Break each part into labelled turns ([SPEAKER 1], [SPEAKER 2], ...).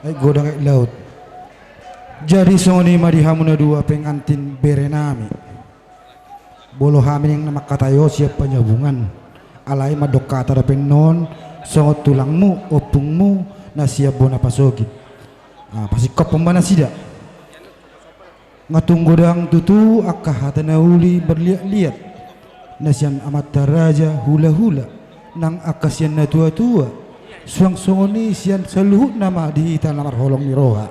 [SPEAKER 1] ay godang ay laut. Jadi soni madihamuna dua pengantin berenami. Bolo hamin yang nama katayo siap penyambungan. Alay madokata da penon songot tulangmu opungmu na siap bona pasogit. Pasti kop pembana sida. Ngatung godang tutu akah hatana uli berliat-liat. Nasian amat daraja hula-hula nang akasian na tua-tua. Suang songoni sian seluhut nama di tanah holong niroha.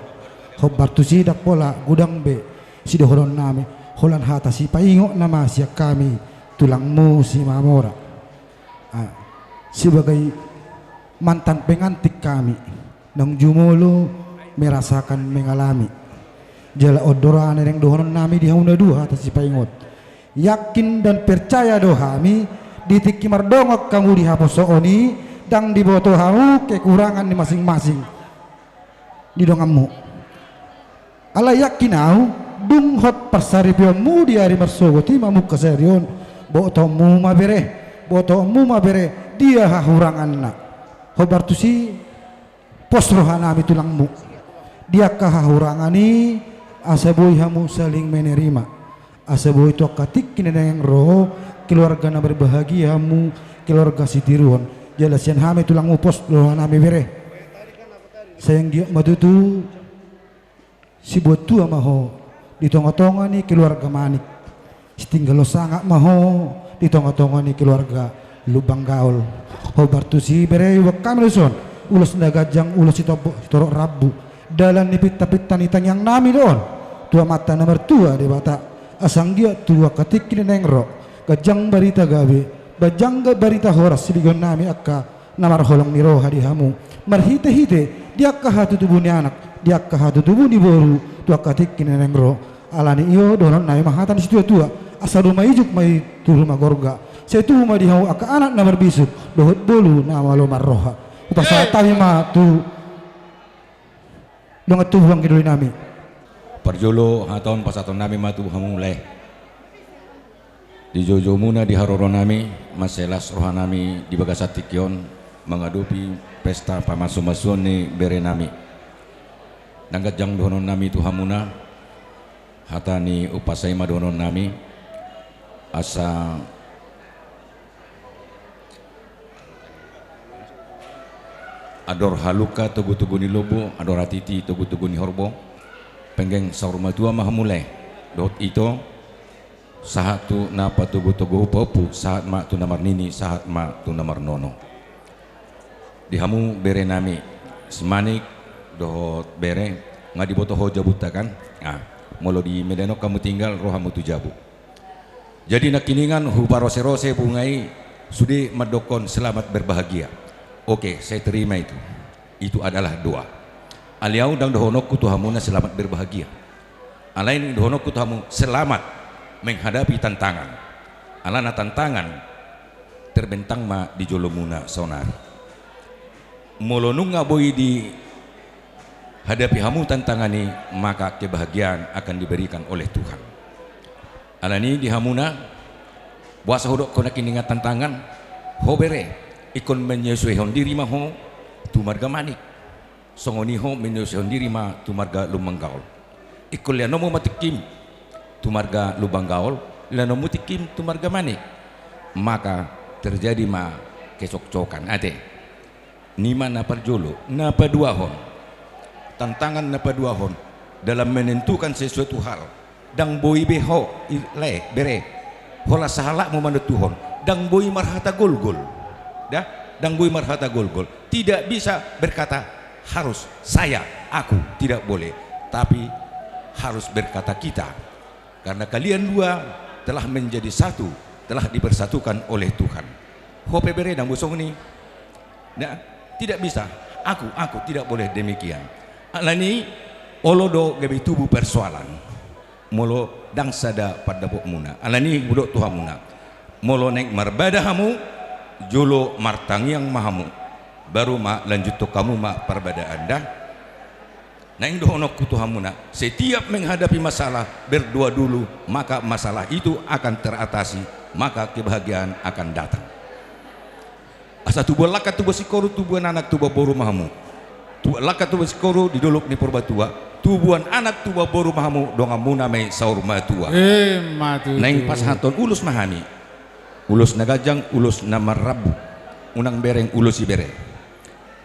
[SPEAKER 1] Hobar tu sidak pola gudang be sida holon nami holan hata si paingok nama siak kami tulangmu si mamora. Sebagai mantan pengantin kami nang jumolo merasakan mengalami jala odoran yang dohonon nami di hauna dua atas si paingot yakin dan percaya dohami ditiki mardongok kamu di haposo oni dang diboto hamu kekurangan di masing-masing di dongamu ala yakin au dung hot persaripionmu di hari marsogoti mamuk keserion botomu mabere dia hahurangan na hobar tu si posrohanami tulangmu dia kahahurangani asaboy hamu saling menerima asaboy to katik kineneng roh keluarga na berbahagia hamu keluarga si tiruhon jalasian hame tulangmu posrohanami bere sayang dia madutu si buat tua maho di tonga-tonga ni keluarga manik setinggal lo sangat maho di tonga-tonga ni keluarga lubang gaul hobar tu si bere wakam leson ulos nagajang ulos torok rabu dalam nipit-tapit tanitan yang nami doon tua mata nomor tua di bata asang dia tua ketik kini nengro gajang barita gabe bajangga barita horas siligon nami akka namar holong niroha di hamu marhite-hite dia kahatu tubuh ni anak dia kahatu tubuh ni boru tua ketik kini nengro alani iyo donon nami mahatan si tua-tua asal rumah ijuk mai tu rumah gorga saya tu rumah dihau aka anak namar bisuk dohot bolu nama lo marroha upasa tawi ma tu dongat tu huang kiduli nami
[SPEAKER 2] perjolo haton pasaton nami matu hamuleh di jojo muna di haroro nami maselas roha nami di bagasatikion mengadupi pesta pamaso-maso ni bere nami nanggat jang donon nami tu hamuna hatani upasai madonon nami asa ador haluka tugu-tugu ni lobo ador hatiti tugu-tugu ni horbo penggeng saurma tua mahamuleh dot ito sahat tu napa tugu-tugu popu sahat mak tu namar nini sahat mak tu namar nono dihamu bere nami semanik dot bere ngadi boto hoja buta kan molo di Medanok kamu tinggal rohamu tu jabu jadi nakiningan huparose-rose bungai sudi madokon selamat berbahagia. Oke, saya terima itu adalah doa aliau dang dohonokku tuhamuna selamat berbahagia alain dohonokku tuhamu selamat menghadapi tantangan alana tantangan terbentang ma di jolomuna sonari molonunga boy di hadapi hamu tantangani maka kebahagiaan akan diberikan oleh Tuhan alani di hamuna buasa hodok kona kiningat tantangan hobere ikon menyesuaikan diri maho tu marga manik songoni ho menyesuaikan diri ma tu marga lubang gaul ikon liano mo matikim tu marga lubang gaul liano mo tikim tu marga manik maka terjadi ma kesok-cokan ate nima na perjolo na paduahon tantangan na paduahon dalam menentukan sesuatu hal dang boy beho le bere hola sahala mo manutuhon dang boy marhata gol-gol dang boy marhata gol-gol tidak bisa berkata harus saya aku tidak boleh tapi harus berkata kita karena kalian dua telah menjadi satu telah dipersatukan oleh Tuhan hope bere dang bosong ini tidak bisa aku tidak boleh demikian alani olodo gabi tubuh persoalan molo dang sada pada bok muna alani budok Tuhan muna molo neng marbada hamu jolo martangi yang mahamu baru ma lanjut to kamu ma perbada anda neng dohonok kutuhamuna setiap menghadapi masalah berdua dulu maka masalah itu akan teratasi maka kebahagiaan akan datang asa tubuh laka tubuh sikoru tubuh anak tubuh boru mahamu tu laka tu skoro di dolok ni purbatua tubuan anak tuba boru mahamu donga muna mai saur matua
[SPEAKER 3] matu
[SPEAKER 2] naing pas haton ulus mahami ulus nagajang ulus namarabu unang bereng ulus si bereng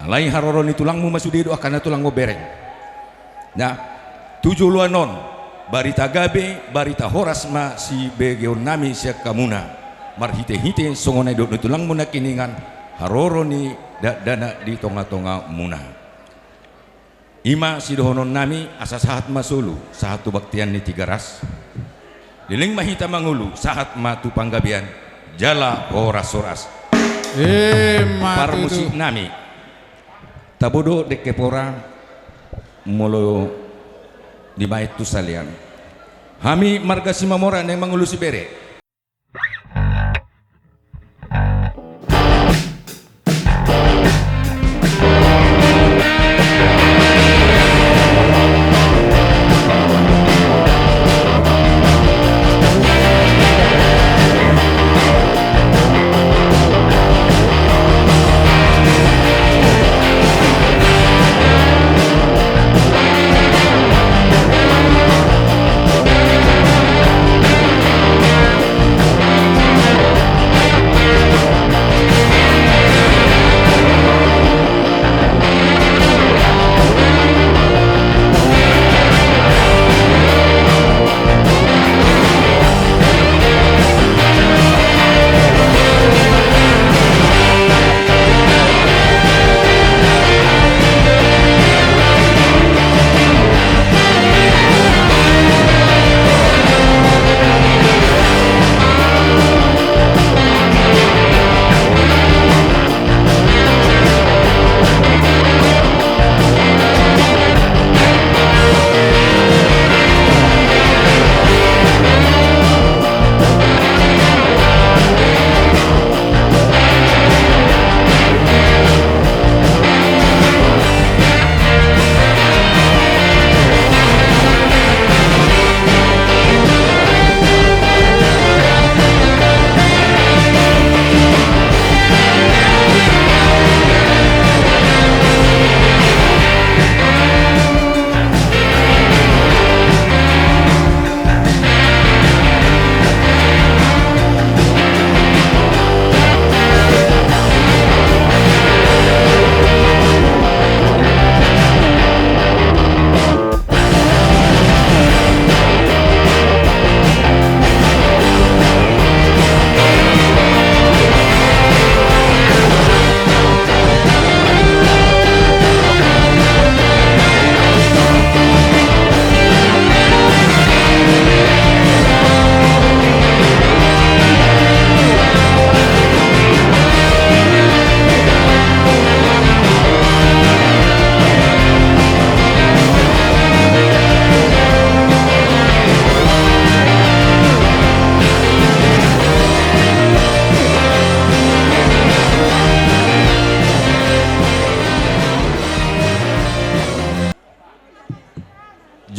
[SPEAKER 2] alai haroron ni tulangmu masudido akan tulangmu bereng nah tujuh luanon barita gabe barita horas ma si begeon nami siak kamuna marhite hite songonai do tulangmu nakiningan haroroni dana di tonga-tonga muna ima sidohonon nami asa sahat masulu sahat tu baktian ni tiga ras liling mahita mangulu sahat matu panggabian jala horas-horas par musik nami tabodo de kepora molo di bait tu salian hami marga simamora yang mangulu si bere.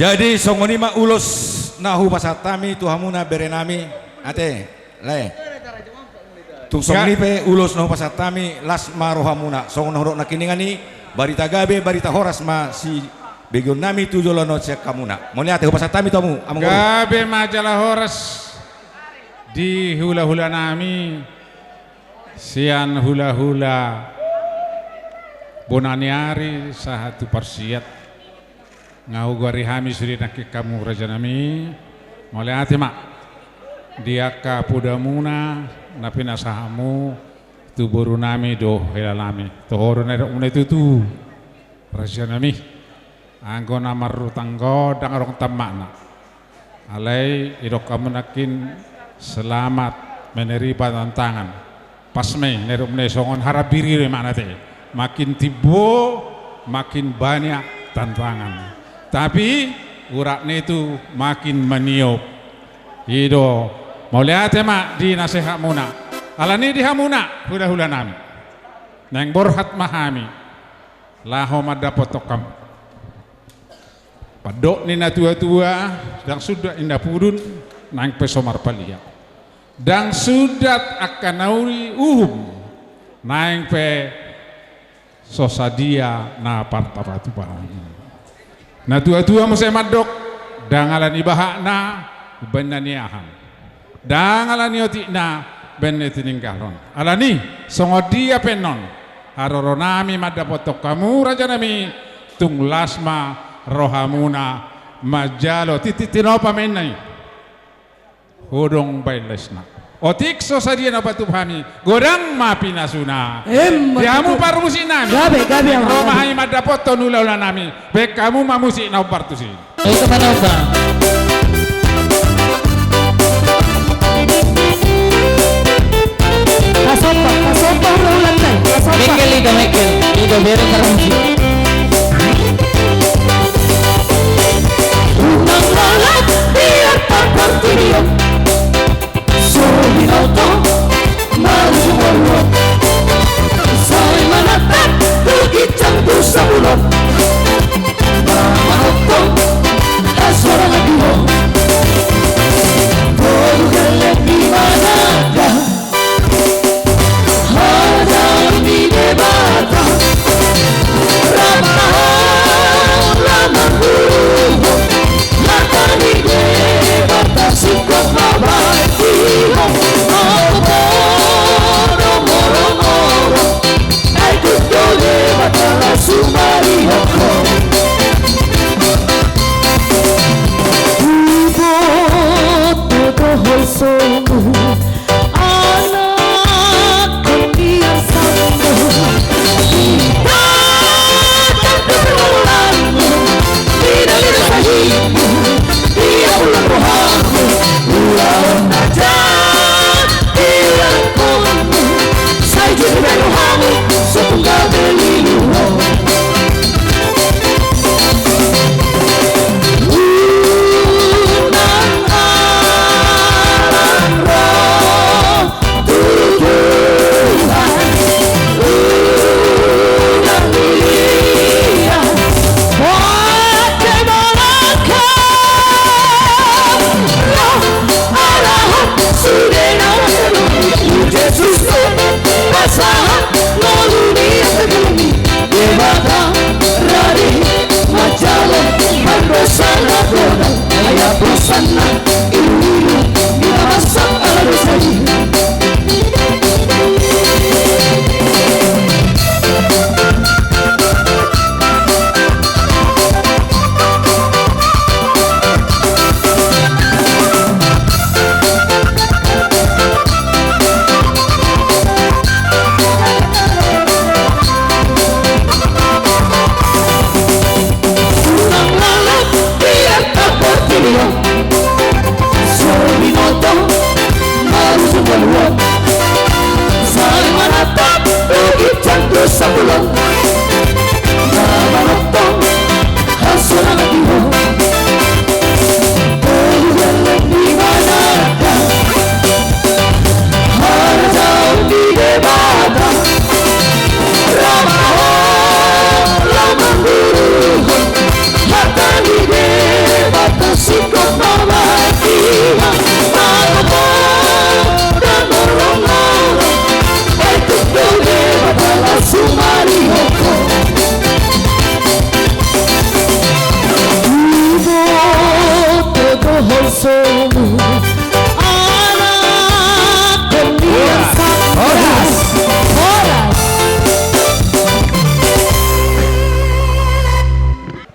[SPEAKER 2] Jadi songonima ulus nahu pasatami tuhamuna berenami ate le tu songoni pe ulus nahu pasatami las marohamuna songon horok nakiningani barita gabe barita horas ma si begion nami tu jolono cek kamuna moni ate pasatami tomu amang
[SPEAKER 3] gabe majalah horas di hula-hula nami sian hula-hula bonaniari sahatu parsiat ngau gari hami suri nakik kamu raja nami mulai hati mak dia ka pudamuna napi nasahamu tu boru nami do helalami to horo nero itu tu raja nami anggo namaru tanggo dang arong tamakna alai irok kamu nakin selamat menerima tantangan pasme nero songon harap diri mana teh makin tibo makin banyak tantangan tapi uraknya itu makin meniup hido mau lihat ya mak di nasihat muna alani di hamuna hula-hula nami nang borhat mahami laho madapotokam padok ni na tua-tua dan sudah indah purun nang pesomar palia dan sudah akan nauri nang pe sosadia na partaratu bahang. Na tua-tua mo sa madok, dangalan ibaha na benaniahan. Dangalan yoti na benetininggalon. Alani songodia penon. Haroronami madapotok kamu raja nami tunglasma rohamuna majalo tititino pamenay. Hudong bailesna. Otik sosadia na batu kami godang mapinasuna. Diamu parmusi nami.
[SPEAKER 4] Gabi ang
[SPEAKER 3] Roma ay madapot tonulaw na nami. Bek kamu mamusi na upartusin.
[SPEAKER 4] Ito manaw ba? Kasopa ulan tayo. Michael, ito very karamsi. Unang lalat, biar pagpagtiliyo. Binoto, malusumo. Sa'y manatap, tugit ang dusa bulok. Mamahotong, aswara na biho. Pulugalang di managa. Hadang di debata. Ramahal, lamang buho. Mata di debata, sikot mabati.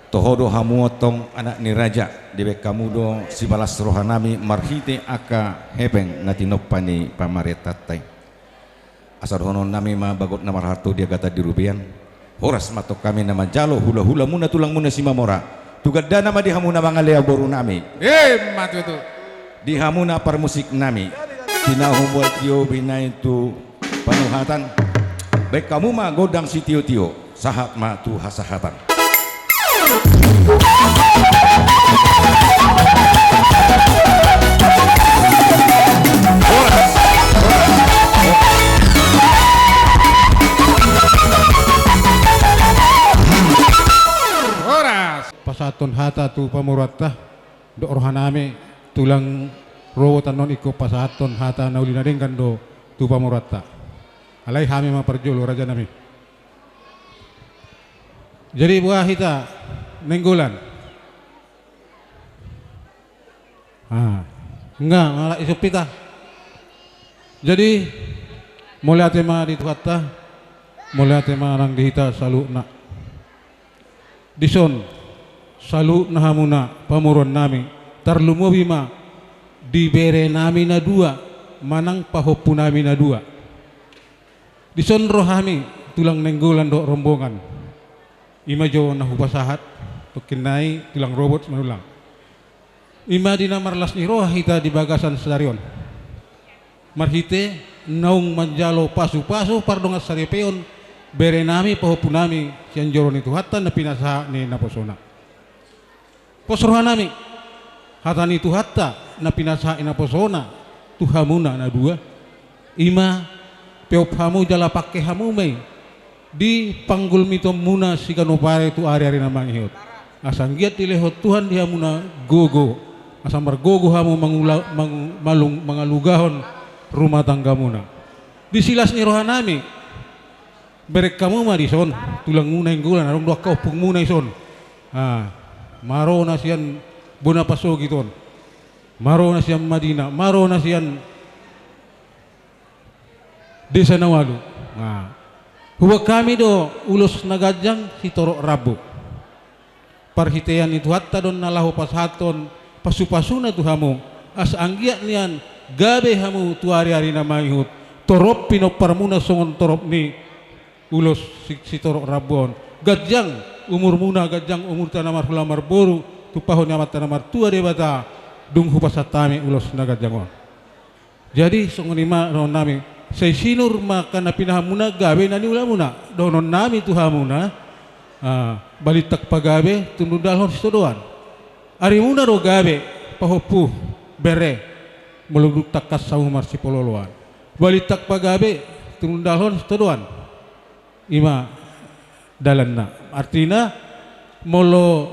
[SPEAKER 2] Tohodo hamuotong anak ni raja dibek kamudo si balas rohanami marhite aka hebeng natinopani pamaretatay. Asar honon nami mabagot na marharto dia kata dirubian. Horas matok kami nama jalo hula-hula muna tulang muna si mamora. Tugadda nama di hamuna mga lea boru nami.
[SPEAKER 3] Matutu.
[SPEAKER 2] Di hamuna parmusik nami. Tinahumbuat yo binay tu panuhatan. Baik kamu mah godang si tio-tio. Sahat ma tu hasahatan.
[SPEAKER 3] Pasaton hata tu pamurata do rohanami tulang rowotan non iko pasaton hata naulina dengan do tu pamurata alai hami ma perjolo raja nami Jadi buah kita nenggulan. Enggak malah isu pita. Jadi mulai tema di tuata, mulai tema orang dihita salu nak. Dison salu nahamuna pamuron nami tarlumo bima dibere nami na dua manang pahopu nami na dua. Dison rohami tulang nenggulan do rombongan. Ima jo nahupasahat tukinai tulang robot manulang. Ima dina marlas ni roh hita di bagasan sedarion. Marhite naung manjalo pasu-pasu pardongas saripeon bere nami pahopu nami sian joro ni tuhatan na pinasa ni naposona. Posroha nami hatani tuhata na pinasa ina posona tuhamuna na dua. Ima peop hamu jala pakke hamu mai di panggul mito muna si kanupare tu ari-ari na manghihot. Asang giat dilehot Tuhan dia muna gogo. Asang margogo hamu mangalugahon rumah tangga muna. Di silas ni rohanami berek kamu mah dison tulang muna yang gulan arong dua kaupung muna ison. Maro nasian bona paso giton. Maro nasian Madinah, maro nasian Desa Nawalu. Huwa kami do ulos nagajang si Torok Rabu. Parhitean itu hatta don nalahu pashaton pasu-pasuna tu hamu. As anggiat nian gabe hamu tu hari-hari na mahihut. Torop pino parmuna songon torop ni ulos si Torok Rabon. Gajang umur muna gajang umur tanamar hulamar boru tu pahon amat tanamar tua debata dung hupasatami ulos nagajangon. Jadi songon ima ron nami say sinur maka na pinahamuna gabe nani ulamuna donon nami tuhamuna balitak pagabe tunudalhon sistodoan arimuna ro gabe pahopu bere meluduk takas saumar si pololoan balitak pagabe tunudalhon sistodoan ima dalanna artina molo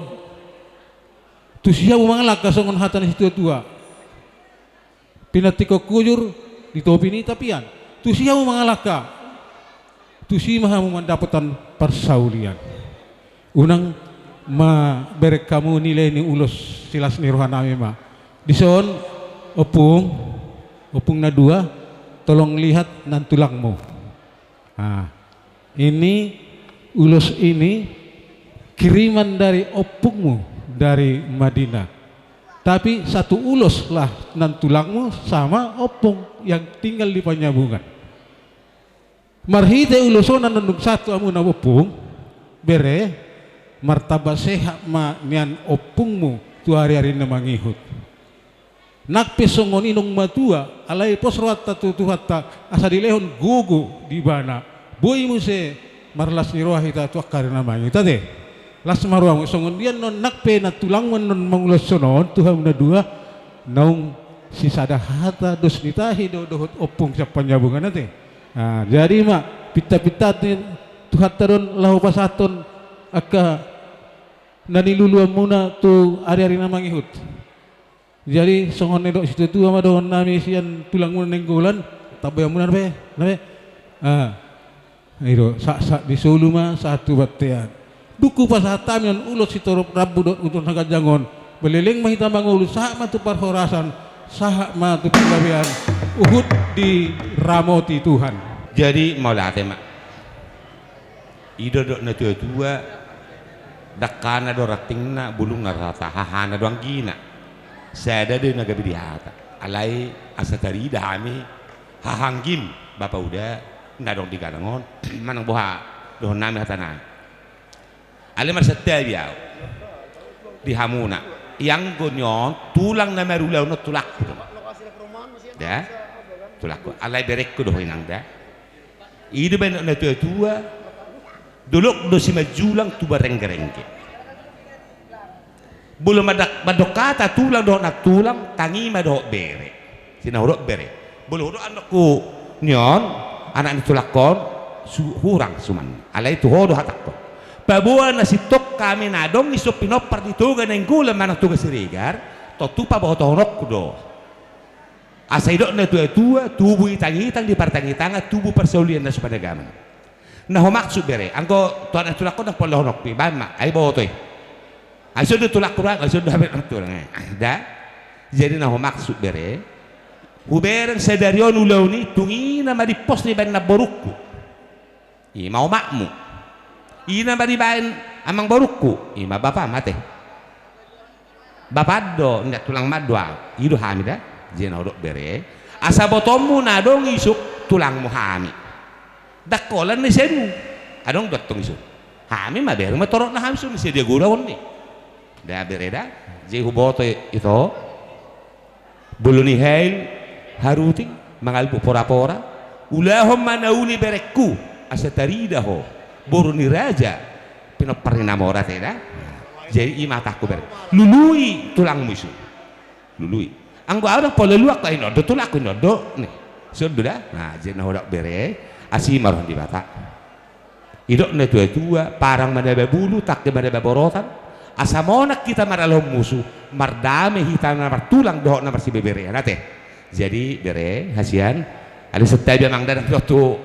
[SPEAKER 3] tusia umangalak kasongon hatan situ tua pinatiko kujur ditopini tapian tusia mengalaka tusi maha mendapatkan persaulian unang ma berek kamu nilai ni ulos silas ni rohana mema dison opung na dua tolong lihat nan tulangmu. Ini ulos ini kiriman dari opungmu dari Madinah. Tapi satu ulos lah nan tulangmu sama opung yang tinggal di penyambungan. Marhite ulosonan nandung satu amu na opung bere martaba sehat ma nian opungmu tu hari-hari na mangihut. Nakpe songon inong matua alai posroata tu tuhata asa dilehon gugu di bana. Boy mu se marlas ni roh hita tu akar na mangihut tade. Las maruang songon dian non nakpe na tulang non mangulos sonon Tuhan na dua naung sisada hata dos nitahi dohot opung sa penyambungan nate. Jadi mak pita-pita Tuhan taron lahu pasaton aka naniluluan muna tu ari-ari na mangihut. Jadi songon nedok situ tu ama dohon nami sian tulang muna nenggolan tabayang muna nabe. Iro sak di Solo mah satu batean. Duku pasatamian ulos si Torok Rabu dot utun nagajangon beleleng mahita mangulus sah mah tu parhorasan sah mah tu penggawean Uhud di ramoti Tuhan.
[SPEAKER 2] Jadi maulate mak ido dok na tua dakana do ratingna bulung ngarata hahana do anggina sada de naga bidihata alai asatari dami hahanggim bapak udah ngadong di kalangon manang boha dohon nami hatanan ale marsatabiau di hamuna yang gonyon tulang na merulaw no tulak da tulak alai berek ko do hinang da ido ben na tua duluk do si majulang tu bareng-gerengke belum ada badokata tulang do nak tulang tangi mado bere sinahurok bere belum do anakku nyon anak itu lakon hurang suman alai tu hodo hatakko pabuan nasi tok kami nadong isop pinopar dituga neng gula manang tuga sirigar to tupa bawa honok do asaidok na tua tubuh tangi tang di partangi tanga tubuh persaulian na sepadagaman
[SPEAKER 5] Nah maksud bere, angko tuan tulak ko na polo honok pi, bama, ay botoy. Ay sudah tulak kurang, ay sudah habis tulak. Dah, jadi nah maksud bere, hubereng sedarion ulau ni tungina maripos ni ban na borukku. Mau makmu, ina maribain amang borukku, ima bapak mate. Bapak do, ndak tulang madwa, idu hamida, jadi nah dok bere. Asa botomu na dong isuk tulangmu hami. Dakolan ni senu adong dotong isu hami maber matorok na hamsu ni dia guraon ni da bereda je huboto itu buluni hail haruti mangalbu pora-pora ulahum manauni berekku asataridaho boruni raja pinoparina mora teda je imataku ber lului tulangmu isu lului anggo ada poluluak ka inodo tulaku inodo nih sudah nah je na hodak bere asimarah di bata idok na tua parang madaba bulu tak ke madaba borotan asamonak kita maralom musuh mardame hitam namar tulang dohok namar si bebere nate jadi bere hasian ada setai memang dan tu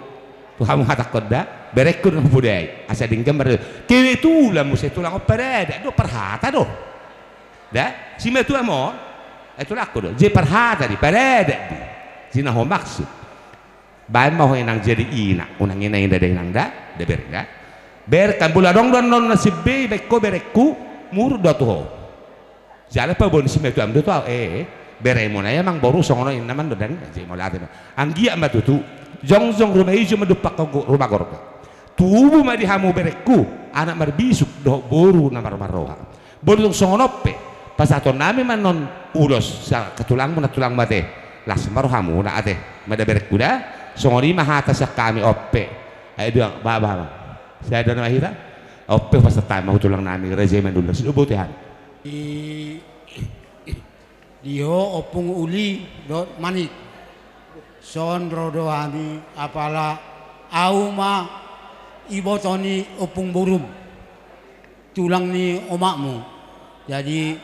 [SPEAKER 5] kamu hatak koda bere kun budai asa dingkem ber kewe tulang musuh tulang operada do perhata do da si metu amo itu laku do je perhata di parada di sina ho maksud bahan mau enang jadi ina unang ina yang ada enang da ber da ber kan bula dong don non nasib be beko bereku mur do tuh jale pa bon si metu am do tuh bere mo na emang boru songono ina man do dan je mo late anggia ma tutu jong rumah ijo medupak ko rumah gorga tubu ma di hamu bereku anak marbisuk do boru na marmaroha boru songono pe pasaton nami man non ulos sa ketulangmu na tulang mate las marohamu na ate mada bereku da songoni mahata sa kami oppe ay bilang baba saya ada nama kita oppe pas time mau tulang nami rezemen dulu subutihan
[SPEAKER 6] dio opung uli dot manik son rodo hami apala auma ibotoni opung burum tulang ni omakmu jadi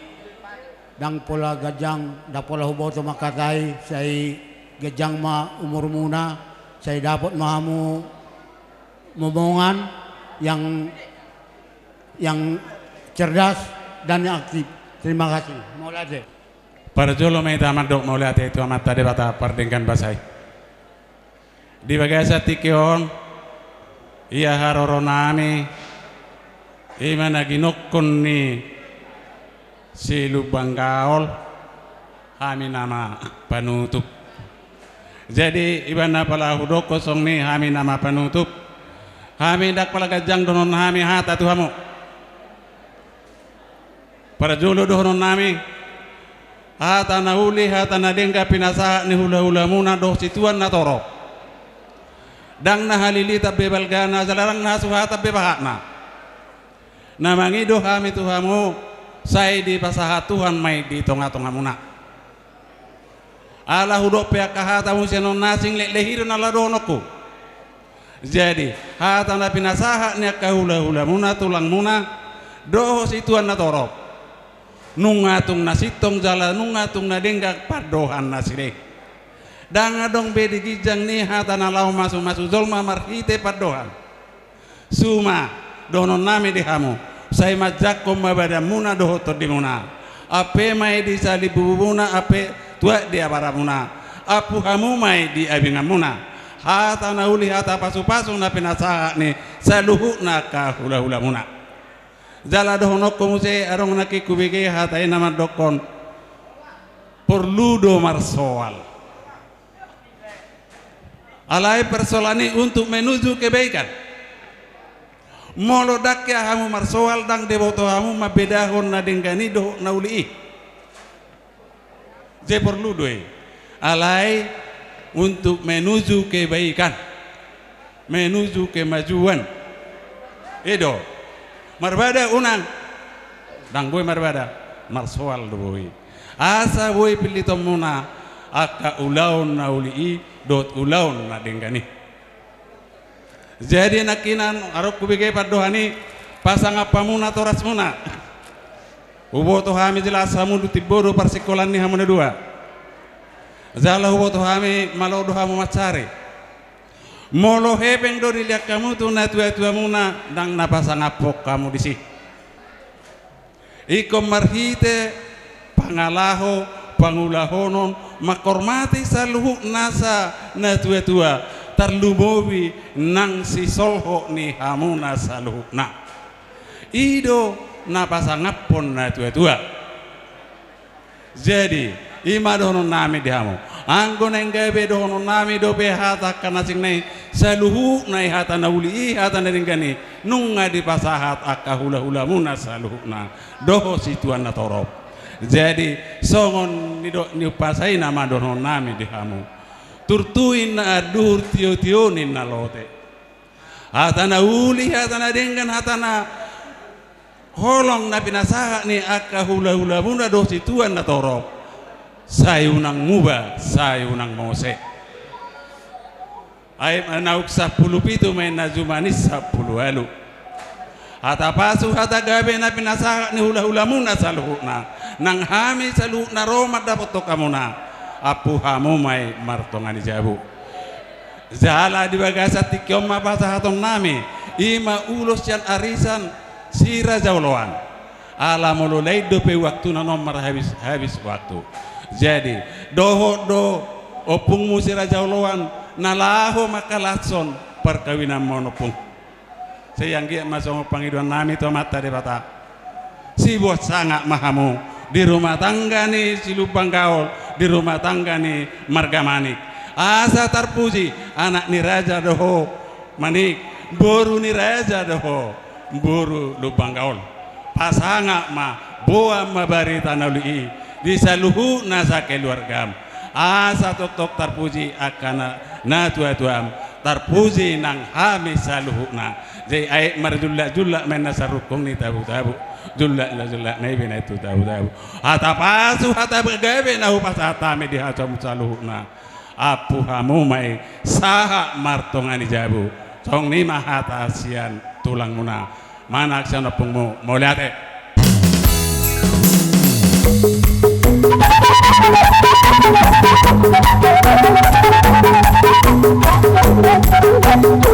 [SPEAKER 6] dang pola gajang da pola huboto makatai saya gejang ma umur muna saya dapat mahamu momongan yang cerdas dan yang aktif. Terima kasih. Maulade.
[SPEAKER 3] Para jolo may tamat dok maulate itu amat tadi bata pardengkan basai. Di bagasa tikion iya haroronami imana ginokon ni si lubang gaol kami nama penutup. Jadi ibana pala hudok kosong ni kami nama penutup kami dak pala gajang donon kami hata tuhamu para jolo donon nami hata na uli hata na dengka pinasa ni hula-hula muna doh situan na torok dang na halili tabbe balgana zalarang na suhata bebahakna na mangido kami tuhamu say di pasahat Tuhan may di tonga-tonga muna ala hudok pihak kahata musianon nasing lehir na ladonoku jadi hata na pinasaha niya kahula-hula muna tulang muna doho situan na torok nungatung nasitong jala nungatung na denggak padohan na sire dangadong bedi gijang ni hata na lau masu zolma marhite padohan suma donon nami dihamu say majak mabada muna doho todi muna ape mai di sali bubuna ape tua dia baramuna apu hamu mai di abingamuna hata na uli hata pasu-pasu na pinasaha ni saluhu na kahula-hula muna jala dohonok komuse arong nakikubige hata nama dokon porludo marsoal alai persolani untuk menuju kebaikan molodak ya hamu marsoal dang devoto hamu mabedahon na denggani do na uli je perlu doe alai untuk menuju kebaikan menuju kemajuan edo marbada unang dang boy marbada marsoal do boy asa boy pilih tomuna aka ulaun na uli dot ulaun na denggani jadi nakinan arok kubige padohani pasang apa muna toras muna ubo to hami jelas hamu du tibodo parsikolan ni hamu dua zala ubo to hami malo do hamu macare
[SPEAKER 7] Molo hepeng do dilihat kamu tu na tua muna nang napasangapok kamu di sini. Iko marhite pangalaho pangulahonon makormati saluhu nasa na tua terlubowi nang si solho ni hamuna saluhu na. Ido napasangapon na tua. Jadi ima dono nami dihamu. Anggo neng gabe dono nami do behata kana sing nei saluhu nai hata na uli hata na ringgani nunga di pasahat akahula hula muna saluhna doho situan na torop. Jadi songon ni pasai nama dono nami dihamu turtuin na adur tio-tionin na lote hata na uli hata na ringgan hata na holong na pinasaha ni akahula hula muna doho situan na torop. Sayunang muba, sayunang mose. Ay manauk 10 pitu may najumanis 10 alu. Hata pasu hata gabe na pinasaha ni hula-hula muna sa luhuk na. Nang hami sa luhuk na Roma dapat to kamu na. Apu hamu may martongan ni jabu. Zala di bagasa tikyom mapasa haton nami. Ima ulos yan arisan sira jauloan. Alamululay dope waktu na nomor habis waktu. Jadi doho do opung musi raja ulawan nalaho makalatson perkawinan monopung. Sayang dia masuk pangidon nami to mata de bata. Si bos sangat mahamu di rumah tangga ni si lubang gaul di rumah tangga ni marga manik. Asa terpuji anak ni raja doho manik boru ni raja doho boru lubang gaul. Pasanga ma boa mabarita nalui di saluhu nasa keluargam asa tok terpuji akan na tua-tuam terpuji nang hami saluhu na jadi ay marjulla men nasarukung ni tabu-tabu julla na ibina itu tabu-tabu hata pasu hata begabe na upasata me di hacam saluhu na apu hamu mai saha martongani jabu tong ni mahata sian tulang muna mana aksana pungmu mau lihat
[SPEAKER 4] Thank you.